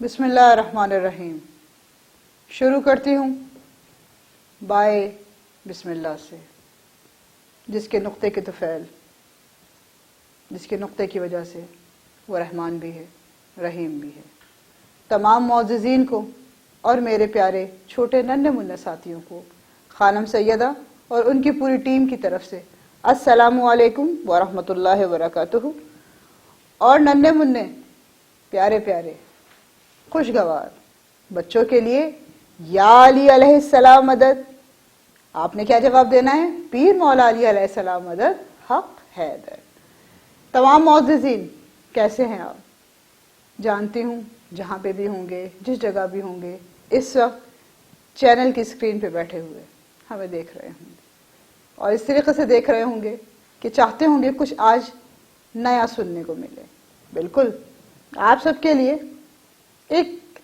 बिस्मिल्लाहिर्रहमानिर्रहीम। शुरू करती हूँ बाय बिस्मिल्लाह से, जिसके नुक्ते के तुफैल, जिसके नुक्ते की वजह से वो रहमान भी है, रहीम भी है। तमाम मुअज़्ज़िज़ीन को और मेरे प्यारे छोटे नन्हे मुन्ने साथियों को खानम सैयदा और उनकी पूरी टीम की तरफ से अस्सलामु अलैकुम व रहमतुल्लाहि व बरकातुहू। और नन्हे मुन्ने प्यारे प्यारे खुशगवार बच्चों के लिए या अली अलैहिस्सलाम मदद। आपने क्या जवाब देना है? पीर मौला अली अलैहिस्सलाम मदद, हक हैदर। तमाम मुअज़्ज़िज़ीन कैसे हैं आप? जानती हूँ जहाँ पे भी होंगे, जिस जगह भी होंगे, इस वक्त चैनल की स्क्रीन पे बैठे हुए हमें देख रहे होंगे और इस तरीके से देख रहे होंगे कि चाहते होंगे कुछ आज नया सुनने को मिले। बिल्कुल आप सबके लिए एक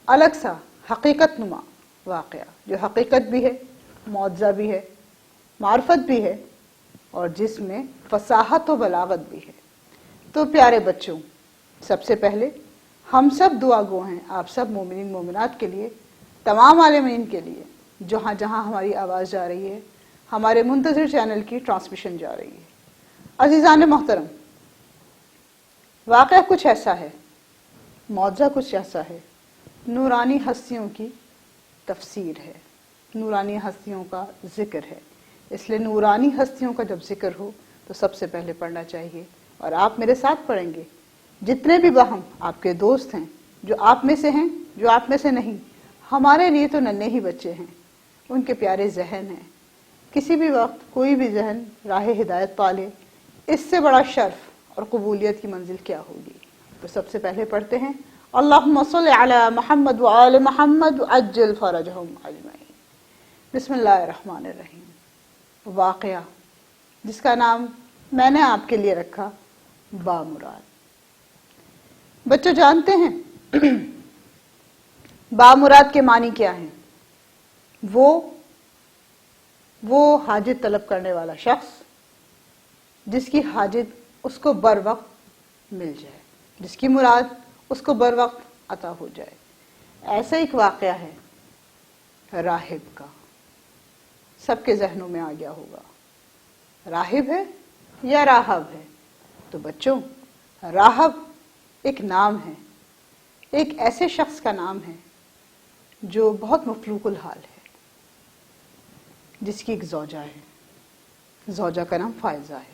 अलग सा हकीकत नुमा वाक़या, जो हकीकत भी है, मौज़ा भी है, मार्फत भी है और जिसमें फसाहत व बलागत भी है। तो प्यारे बच्चों, सबसे पहले हम सब दुआ गो हैं आप सब मोमिनीन मोमिनात के लिए, तमाम आलिमीन के लिए, जहाँ जहाँ हमारी आवाज़ जा रही है, हमारे मुंतज़िर चैनल की ट्रांसमिशन जा रही है। अज़ीज़ान मोहतरम, वाक़या कुछ ऐसा है, मौज़ा कुछ ऐसा है, नूरानी हस्तियों की तफसीर है, नूरानी हस्तियों का ज़िक्र है। इसलिए नूरानी हस्तियों का जब ज़िक्र हो तो सबसे पहले पढ़ना चाहिए और आप मेरे साथ पढ़ेंगे। जितने भी बाहम आपके दोस्त हैं, जो आप में से हैं, जो आप में से नहीं, हमारे लिए तो नन्हे ही बच्चे हैं, उनके प्यारे जहन हैं। किसी भी वक्त कोई भी जहन राह हिदायत पा ले, इससे बड़ा शर्फ और कबूलियत की मंजिल क्या होगी। तो सबसे पहले पढ़ते हैं अल्लाहुम्मा सल्लि अला मुहम्मद व आले मुहम्मद अज्जिल फरजहुम अजमईन। बिस्मिल्लाहिर्रहमानिर्रहीम। वाक़या जिसका नाम मैंने आपके लिए रखा बामुराद। बच्चों जानते हैं बामुराद के मानी क्या हैं? वो हाजित तलब करने वाला शख्स जिसकी हाजित उसको बर वक्त मिल जाए, जिसकी मुराद उसको बर वक्त अता हो जाए। ऐसा एक वाक़या है राहिब का, सबके जहनों में आ गया होगा। राहिब है या राहब है? तो बच्चों, राहब एक नाम है, एक ऐसे शख्स का नाम है जो बहुत मफलूकुल हाल है, जिसकी एक ज़ौजा है, ज़ौजा का नाम फायज़ा है।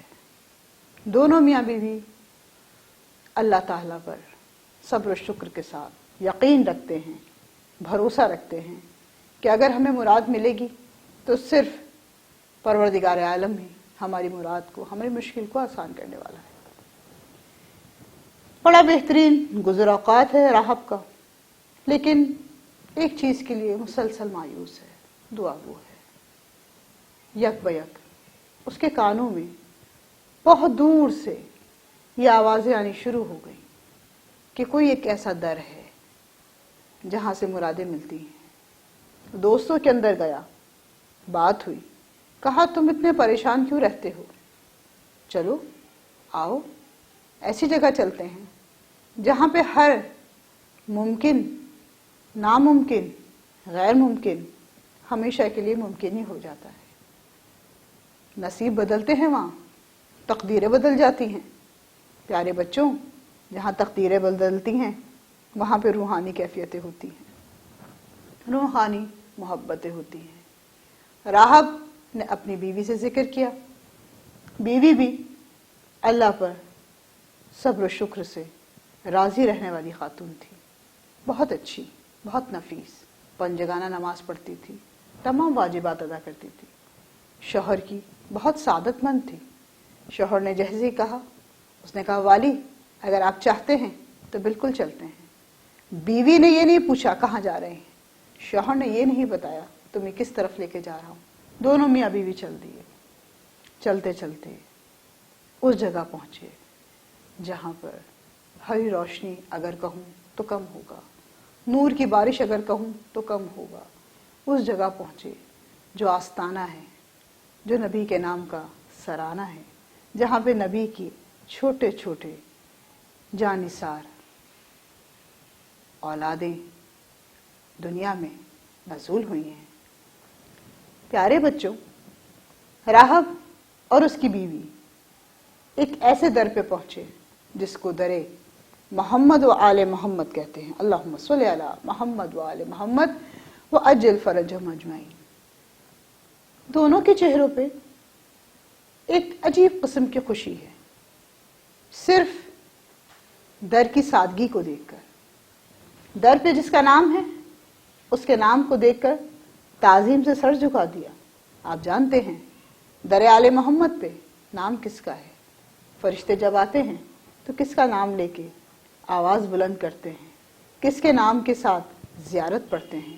दोनों मियाँ बीवी अल्लाह ताला पर सब्र शुक्र के साथ यकीन रखते हैं, भरोसा रखते हैं कि अगर हमें मुराद मिलेगी तो सिर्फ परवरदिगार आलम ही हमारी मुराद को, हमारी मुश्किल को आसान करने वाला है। बड़ा बेहतरीन गुज़र औक़ात है राहब का, लेकिन एक चीज़ के लिए मुसलसल मायूस है, दुआ गो है। यक बयक उसके कानों में बहुत दूर से ये आवाज़ें आनी शुरू हो गई कि कोई एक ऐसा दर है जहाँ से मुरादें मिलती हैं। दोस्तों के अंदर गया, बात हुई, कहा तुम इतने परेशान क्यों रहते हो? चलो आओ ऐसी जगह चलते हैं जहाँ पे हर मुमकिन, नामुमकिन, गैर मुमकिन हमेशा के लिए मुमकिन ही हो जाता है। नसीब बदलते हैं, वहाँ तकदीरें बदल जाती हैं। प्यारे बच्चों, जहाँ तकदीरें बदलती हैं वहाँ पे रूहानी कैफियतें होती हैं, रूहानी मोहब्बतें होती हैं। राहब ने अपनी बीवी से जिक्र किया, बीवी भी अल्लाह पर सब्र शुक्र से राज़ी रहने वाली खातून थी, बहुत अच्छी, बहुत नफीस, पंजगाना नमाज पढ़ती थी, तमाम वाजिबात अदा करती थी। शौहर की बहुत सादतमंद थी। शौहर ने जैसे ही कहा, उसने कहा वाली अगर आप चाहते हैं तो बिल्कुल चलते हैं। बीवी ने ये नहीं पूछा कहाँ जा रहे हैं, शौहर ने ये नहीं बताया तुम्हें किस तरफ लेके जा रहा हूँ। दोनों मियाँ बीवी चल दिए। चलते चलते उस जगह पहुँचे जहाँ पर हरी रोशनी अगर कहूँ तो कम होगा, नूर की बारिश अगर कहूँ तो कम होगा। उस जगह पहुँचे जो आस्ताना है, जो नबी के नाम का सराना है, जहाँ पे नबी की छोटे छोटे जानिसार اولادیں دنیا میں نزول ہوئی ہیں۔ پیارے بچوں، راہب اور اس کی بیوی ایک ایسے در پہ پہنچے جس کو در محمد و آل محمد کہتے ہیں۔ اللہم صلی علی محمد و آل محمد و عجل فرجہم اجمعین۔ دونوں کے چہروں پہ ایک عجیب قسم کی خوشی ہے، صرف در کی سادگی کو دیکھ کر۔ در پہ جس کا نام ہے اس کے نام کو دیکھ کر تعظیم سے سر جھکا دیا۔ آپ جانتے ہیں در آل محمد پہ نام کس کا ہے؟ فرشتے جب آتے ہیں تو کس کا نام لے کے آواز بلند کرتے ہیں؟ کس کے نام کے ساتھ زیارت پڑھتے ہیں؟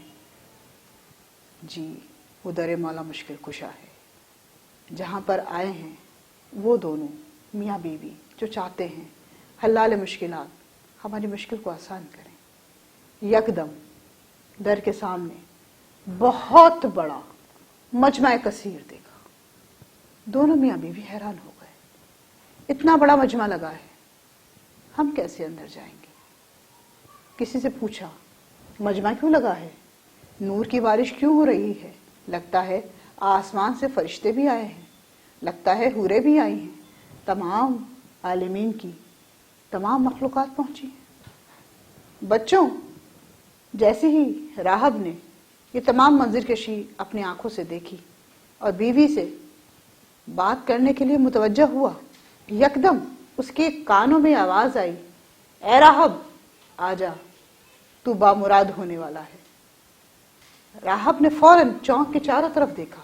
جی، وہ در مولا مشکل کشا ہے، جہاں پر آئے ہیں وہ دونوں میاں بیوی جو چاہتے ہیں حلال مشکلات ہماری مشکل کو آسان کریں۔ یکدم در کے سامنے بہت بڑا مجمع کثیر دیکھا۔ دونوں میاں بیوی حیران ہو گئے، اتنا بڑا مجمع لگا ہے، ہم کیسے اندر جائیں گے؟ کسی سے پوچھا مجمع کیوں لگا ہے؟ نور کی بارش کیوں ہو رہی ہے؟ لگتا ہے آسمان سے فرشتے بھی آئے ہیں، لگتا ہے حوریں بھی آئی ہیں، تمام عالمین کی تمام مخلوقات پہنچی ہیں۔ بچوں، جیسے ہی راہب نے یہ تمام منظر کشی اپنی آنکھوں سے دیکھی اور بیوی سے بات کرنے کے لیے متوجہ ہوا، یکدم اس کے کانوں میں آواز آئی، اے راہب آجا، تو بامراد ہونے والا ہے۔ راہب نے فوراً چونک کے چاروں طرف دیکھا،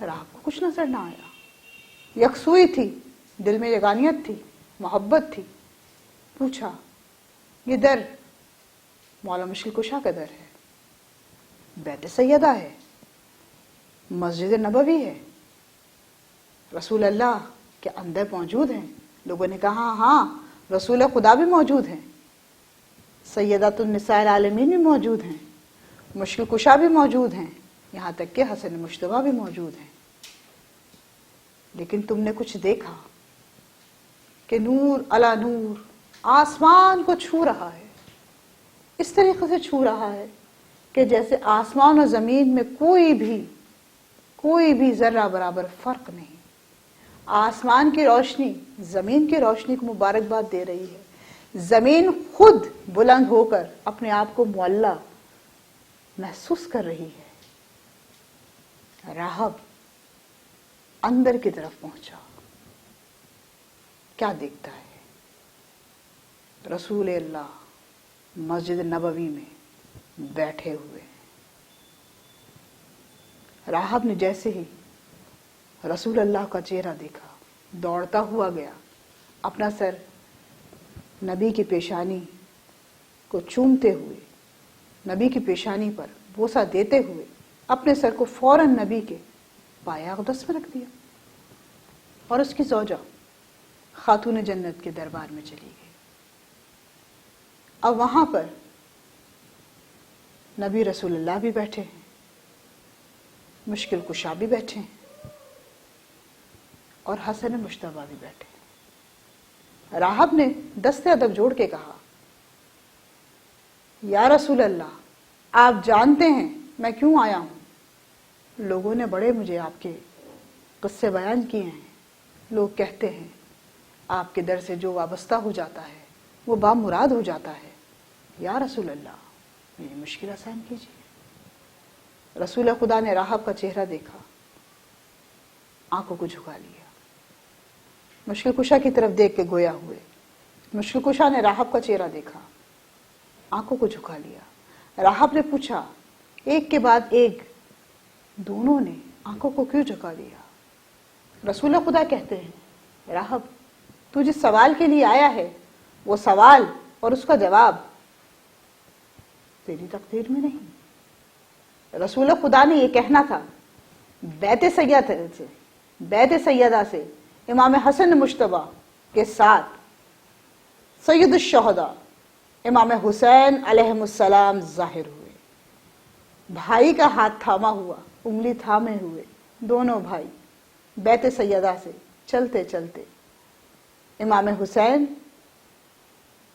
راہب کو کچھ نظر نہ آیا۔ یکسوئی تھی، دل میں یگانیت تھی، محبت تھی۔ پوچھا، یہ در مولا مشکل کشا کا در ہے، بیت سیدہ ہے، مسجد نبوی ہے، رسول اللہ کے اندر موجود ہیں۔ لوگوں نے کہا ہاں، رسول خدا بھی موجود ہیں، سیدات النساء العالمین بھی موجود ہیں، مشکل کشا بھی موجود ہیں، یہاں تک کہ حسن مجتبیٰ بھی موجود ہیں۔ لیکن تم نے کچھ دیکھا کہ نور علی نور آسمان کو چھو رہا ہے، اس طریقے سے چھو رہا ہے کہ جیسے آسمان اور زمین میں کوئی بھی ذرہ برابر فرق نہیں۔ آسمان کی روشنی زمین کی روشنی کو مبارکباد دے رہی ہے، زمین خود بلند ہو کر اپنے آپ کو معلیٰ محسوس کر رہی ہے۔ راہب اندر کی طرف پہنچا، کیا دیکھتا ہے؟ رسول اللہ مسجد نبوی میں بیٹھے ہوئے۔ راہب نے جیسے ہی رسول اللہ کا چہرہ دیکھا، دوڑتا ہوا گیا، اپنا سر نبی کی پیشانی کو چومتے ہوئے، نبی کی پیشانی پر بوسہ دیتے ہوئے اپنے سر کو فوراً نبی کے پائے اقدس میں رکھ دیا، اور اس کی زوجہ خاتون جنت کے دربار میں چلی گئی۔ اب وہاں پر نبی رسول اللہ بھی بیٹھے ہیں، مشکل کشا بھی بیٹھے ہیں، اور حسن مجتبیٰ بھی بیٹھے ہیں۔ راہب نے دست ادب جوڑ کے کہا، یا رسول اللہ، آپ جانتے ہیں میں کیوں آیا ہوں؟ لوگوں نے بڑے مجھے آپ کے قصے بیان کیے ہیں، لوگ کہتے ہیں آپ کے در سے جو وابستہ ہو جاتا ہے وہ بامراد ہو جاتا ہے۔ یا رسول اللہ، میری مشکل آسان کیجیے۔ رسول خدا نے راہب کا چہرہ دیکھا، آنکھوں کو جھکا لیا، مشکل کشا کی طرف دیکھ کے گویا ہوئے۔ مشکل کشا نے راہب کا چہرہ دیکھا، آنکھوں کو جھکا لیا۔ راہب نے پوچھا، ایک کے بعد ایک دونوں نے آنکھوں کو کیوں جھکا لیا؟ رسول خدا کہتے ہیں، راہب تو جس سوال کے لیے آیا ہے وہ سوال اور اس کا جواب تیری تقدیر میں نہیں۔ رسول خدا نے یہ کہنا تھا، بیت سیدہ سے امام حسن مجتبیٰ کے ساتھ سید الشہداء امام حسین علیہ السلام ظاہر ہوئے، بھائی کا ہاتھ تھاما ہوا، انگلی تھامے ہوئے دونوں بھائی بیت سیدہ سے چلتے چلتے امام حسین،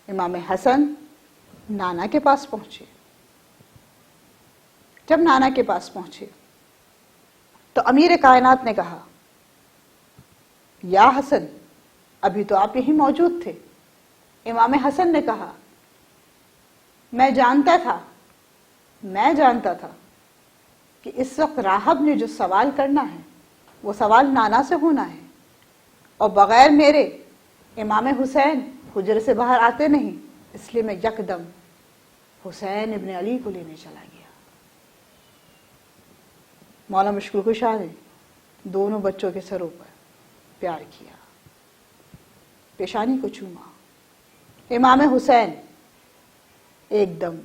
امام حسن नाना के पास पहुंचे। जब नाना के पास पहुंचे तो अमीर कायनात ने कहा, या हसन, अभी तो आप यहीं मौजूद थे। इमाम हसन ने कहा, मैं जानता था कि इस वक्त राहब ने जो सवाल करना है वो सवाल नाना से होना है, और बगैर मेरे इमाम हुसैन हुजरे से बाहर आते नहीं, इसलिए मैं यकदम हुसैन इब्न अली को लेने चला गया। मौला मुश्किल कुशा ने दोनों बच्चों के सरों पर प्यार किया, पेशानी को चूमा। इमाम हुसैन एकदम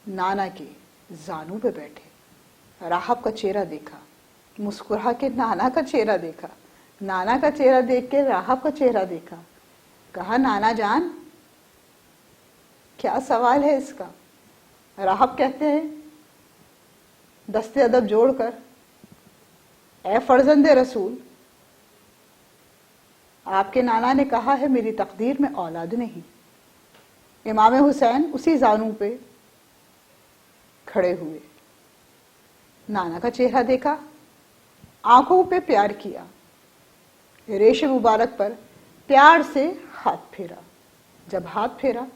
नाना के जानू पे बैठे। राहब का चेहरा देखा, मुस्कुरा के नाना का चेहरा देखा, नाना का चेहरा देख के राहब का चेहरा देखा। कहा, नाना जान, क्या सवाल है इसका? राहब कहते हैं दस्ते अदब जोड़कर, ए फर्जंदे रसूल, आपके नाना ने कहा है मेरी तकदीर में औलाद नहीं। इमाम हुसैन उसी जानू पे खड़े हुए, नाना का चेहरा देखा, आंखों पे प्यार किया, रेशे मुबारक पर प्यार से हाथ फेरा। जब हाथ फेरा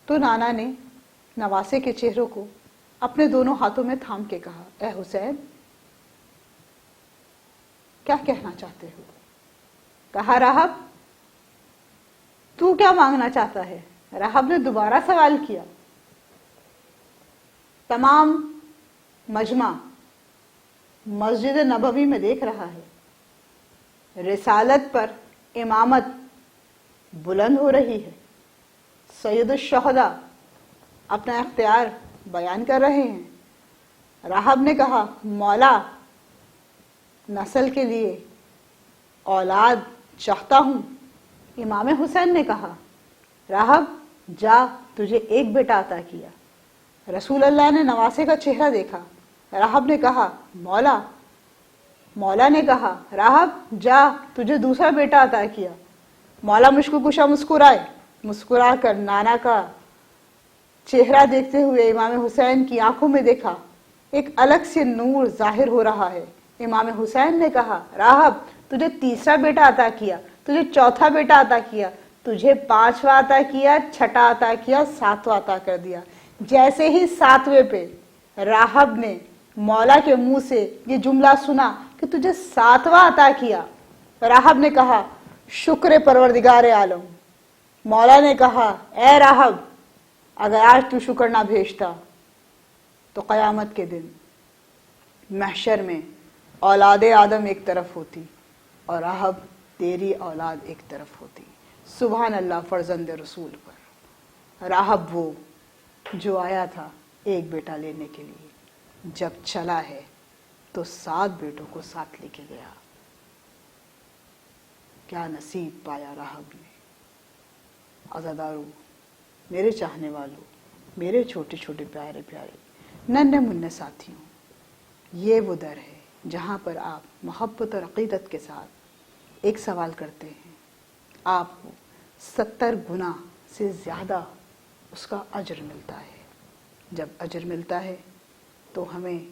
तो नाना ने नवासे के चेहरों को अपने दोनों हाथों में थाम के कहा, ए हुसैन, क्या कहना चाहते हो? कहा, राहब, तू क्या मांगना चाहता है? राहब ने दोबारा सवाल किया। तमाम मजमा मस्जिद नबवी में देख रहा है, रिसालत पर इमामत बुलंद हो रही है, सैयद शहदा अपना इख्तियार बयान कर रहे हैं। राहब ने कहा, मौला, नस्ल के लिए औलाद चाहता हूं। इमाम हुसैन ने कहा, राहब जा, तुझे एक बेटा अता किया। रसूल अल्लाह ने नवासे का चेहरा देखा। राहब ने कहा, मौला। मौला ने कहा, राहब जा, तुझे दूसरा बेटा अता किया। मौला मुश्किल कुशा मुस्कुराए, मुस्कुरा कर नाना का चेहरा देखते हुए इमाम हुसैन की आंखों में देखा, एक अलग से नूर जाहिर हो रहा है। इमाम हुसैन ने कहा, राहब, तुझे तीसरा बेटा अता किया, तुझे चौथा बेटा अता किया, तुझे पांचवा अता किया, छठा अता किया, सातवां अता कर दिया। जैसे ही सातवें पे राहब ने मौला के मुंह से ये जुमला सुना कि तुझे सातवां अता किया, राहब ने कहा, शुक्र परवरदिगार आलम। मौला ने कहा, ए राहब, अगर आज तू शुक्र ना भेजता तो कयामत के दिन महशर में औलाद आदम एक तरफ होती और राहब तेरी औलाद एक तरफ होती। सुभान अल्लाह फर्जंद रसूल पर। राहब वो जो आया था एक बेटा लेने के लिए, जब चला है तो 7 बेटों को साथ लेके गया। क्या नसीब पाया राहब ने। अज़ादारों, मेरे चाहने वालों, मेरे छोटे छोटे प्यारे प्यारे नन्हे मुन्ने साथियों, ये वो दर है जहाँ पर आप मोहब्बत और अक़ीदत के साथ एक सवाल करते हैं, आपको 70 गुना से ज़्यादा उसका अजर मिलता है। जब अजर मिलता है तो हमें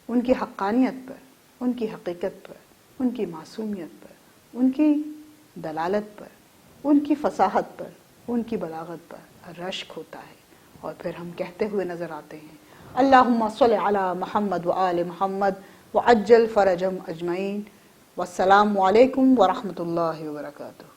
उनकी हक़ानियत पर, उनकी हकीकत पर, उनकी मासूमियत पर, उनकी दलालत पर, उनकी फसाहत पर, उनकी बलागत पर रश्क होता है। और फिर हम कहते हुए नज़र आते हैं, अल्लाहुम्मा सल्लि अला मुहम्मद व आले मुहम्मद व अज्जल फरजम अजमईन। वस्सलामु अलैकुम व रहमतुल्लाहि व बरकातुहू।